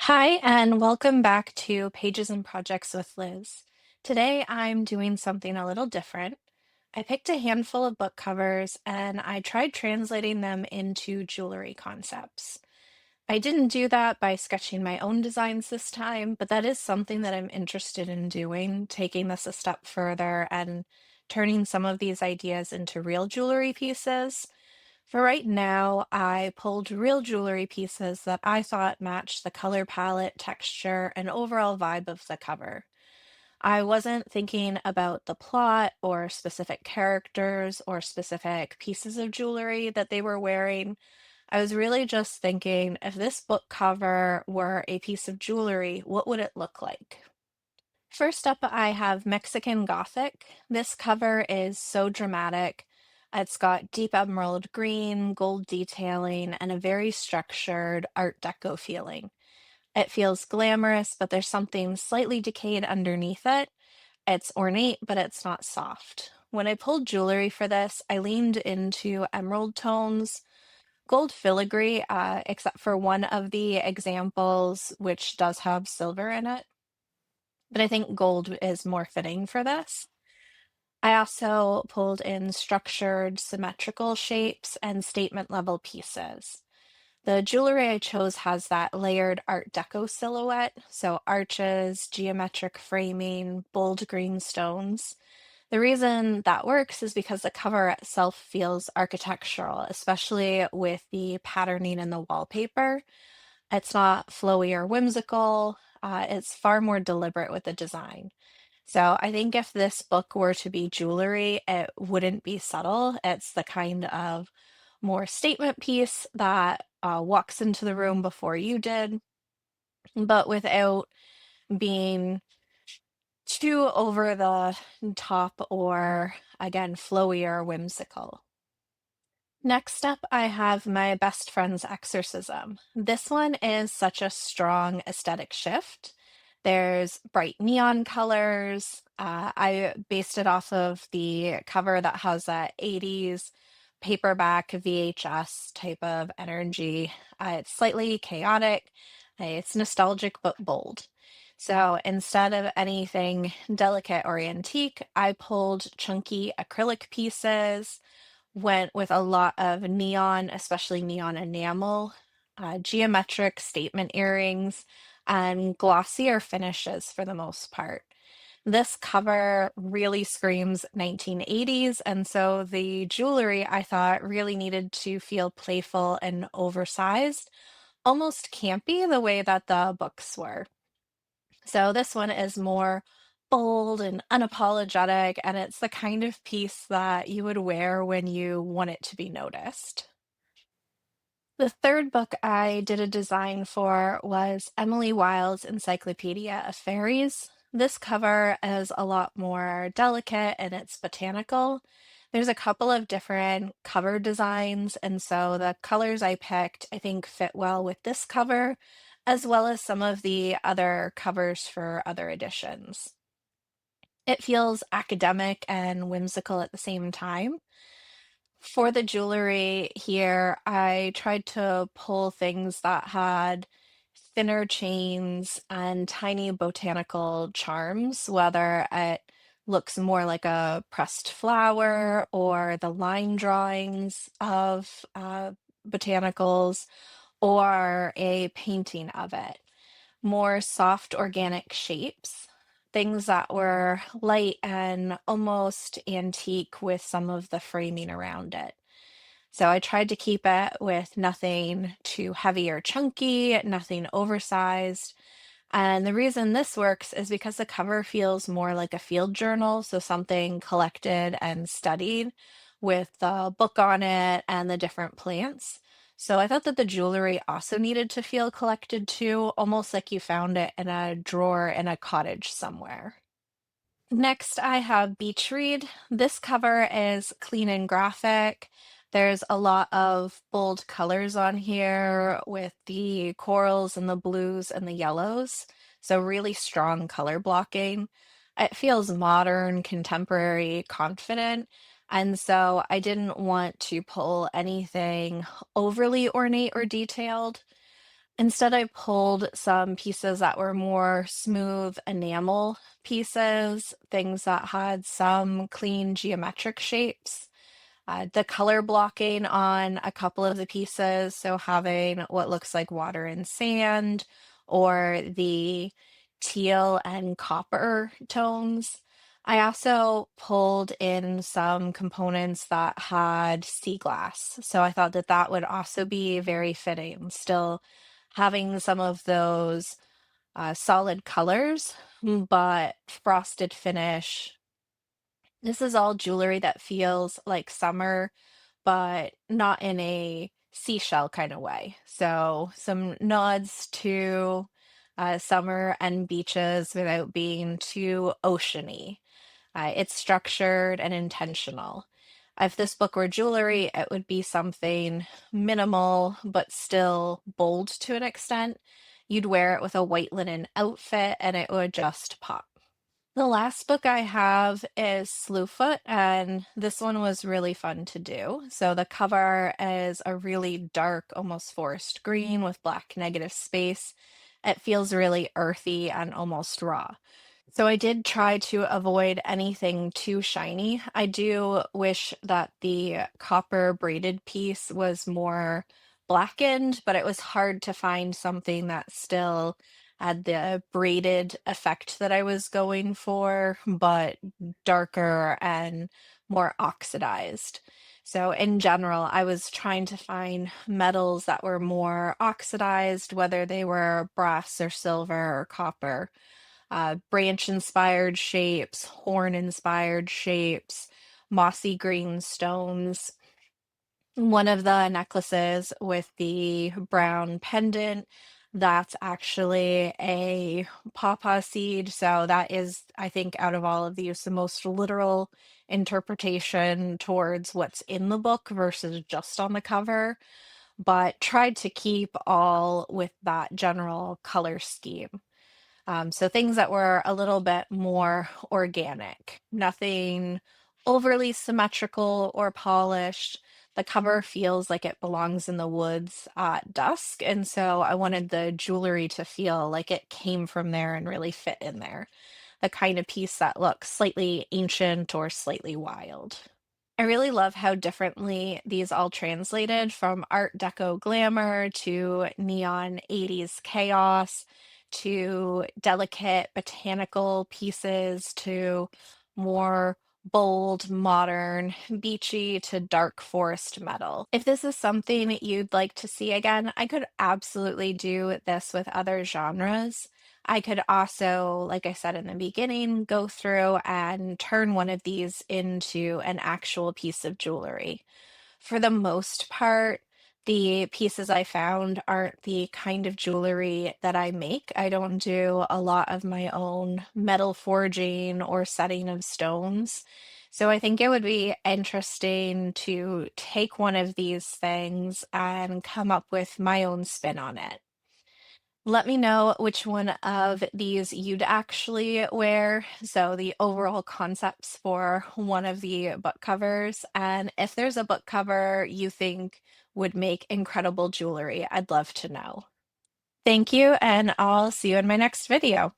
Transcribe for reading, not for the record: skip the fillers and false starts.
Hi, and welcome back to Pages and Projects with Liz. Today I'm doing something a little different. I picked a handful of book covers and I tried translating them into jewelry concepts. I didn't do that by sketching my own designs this time, but that is something that I'm interested in doing, taking this a step further and turning some of these ideas into real jewelry pieces. For right now, I pulled real jewelry pieces that I thought matched the color palette, texture, and overall vibe of the cover. I wasn't thinking about the plot or specific characters or specific pieces of jewelry that they were wearing. I was really just thinking if this book cover were a piece of jewelry, what would it look like? First up, I have Mexican Gothic. This cover is so dramatic. It's got deep emerald green, gold detailing, and a very structured Art Deco feeling. It feels glamorous, but there's something slightly decayed underneath it. It's ornate, but it's not soft. When I pulled jewelry for this, I leaned into emerald tones, gold filigree, except for one of the examples, which does have silver in it, but I think gold is more fitting for this. I also pulled in structured, symmetrical shapes and statement level pieces. The jewelry I chose has that layered Art Deco silhouette, so arches, geometric framing, bold green stones. The reason that works is because the cover itself feels architectural, especially with the patterning in the wallpaper. It's not flowy or whimsical. It's far more deliberate with the design. So I think if this book were to be jewelry, it wouldn't be subtle. It's the kind of more statement piece that walks into the room before you did, but without being too over the top or, again, flowy or whimsical. Next up, I have my best friend's exorcism. This one is such a strong aesthetic shift. There's bright neon colors. I based it off of the cover that has that 80s paperback VHS type of energy. It's slightly chaotic. It's nostalgic but bold. So instead of anything delicate or antique, I pulled chunky acrylic pieces, went with a lot of neon, especially neon enamel, geometric statement earrings, and glossier finishes for the most part. This cover really screams 1980s, and so the jewelry I thought really needed to feel playful and oversized, almost campy the way that the books were. So this one is more bold and unapologetic, and it's the kind of piece that you would wear when you want it to be noticed. The third book I did a design for was Emily Wilde's Encyclopedia of Fairies. This cover is a lot more delicate and it's botanical. There's a couple of different cover designs, and so the colors I picked, I think, fit well with this cover, as well as some of the other covers for other editions. It feels academic and whimsical at the same time. For the jewelry here, I tried to pull things that had thinner chains and tiny botanical charms, whether it looks more like a pressed flower or the line drawings of botanicals or a painting of it. More soft organic shapes, things that were light and almost antique with some of the framing around it. So I tried to keep it with nothing too heavy or chunky, nothing oversized. And the reason this works is because the cover feels more like a field journal, so something collected and studied with the book on it and the different plants. So I thought that the jewelry also needed to feel collected too, almost like you found it in a drawer in a cottage somewhere. Next, I have Beach Read. This cover is clean and graphic. There's a lot of bold colors on here with the corals and the blues and the yellows. So, really strong color blocking. It feels modern, contemporary, confident. And so, I didn't want to pull anything overly ornate or detailed. Instead, I pulled some pieces that were more smooth enamel pieces, things that had some clean geometric shapes. The color blocking on a couple of the pieces, so having what looks like water and sand, or the teal and copper tones. I also pulled in some components that had sea glass, so I thought that that would also be very fitting. Still having some of those solid colors, but frosted finish. This is all jewelry that feels like summer, but not in a seashell kind of way. So, some nods to summer and beaches without being too oceany. It's structured and intentional. If this book were jewelry, it would be something minimal, but still bold to an extent. You'd wear it with a white linen outfit and it would just pop. The last book I have is Slewfoot, and this one was really fun to do. So the cover is a really dark, almost forest green with black negative space. It feels really earthy and almost raw. So I did try to avoid anything too shiny. I do wish that the copper braided piece was more blackened, but it was hard to find something that still had the braided effect that I was going for, but darker and more oxidized. So in general, I was trying to find metals that were more oxidized, whether they were brass or silver or copper, branch inspired shapes, horn inspired shapes, mossy green stones. One of the necklaces with the brown pendant, that's actually a pawpaw seed. So that is, I think, out of all of these, the most literal interpretation towards what's in the book versus just on the cover, but tried to keep all with that general color scheme. So things that were a little bit more organic, nothing overly symmetrical or polished. The cover feels like it belongs in the woods at dusk, and so I wanted the jewelry to feel like it came from there and really fit in there. The kind of piece that looks slightly ancient or slightly wild. I really love how differently these all translated from Art Deco glamour to neon 80s chaos to delicate botanical pieces to more bold, modern, beachy to dark forest metal. If this is something you'd like to see again, I could absolutely do this with other genres. I could also, like I said in the beginning, go through and turn one of these into an actual piece of jewelry. For the most part, the pieces I found aren't the kind of jewelry that I make. I don't do a lot of my own metal forging or setting of stones. So I think it would be interesting to take one of these things and come up with my own spin on it. Let me know which one of these you'd actually wear. So, the overall concepts for one of the book covers. And if there's a book cover you think would make incredible jewelry, I'd love to know. Thank you, and I'll see you in my next video.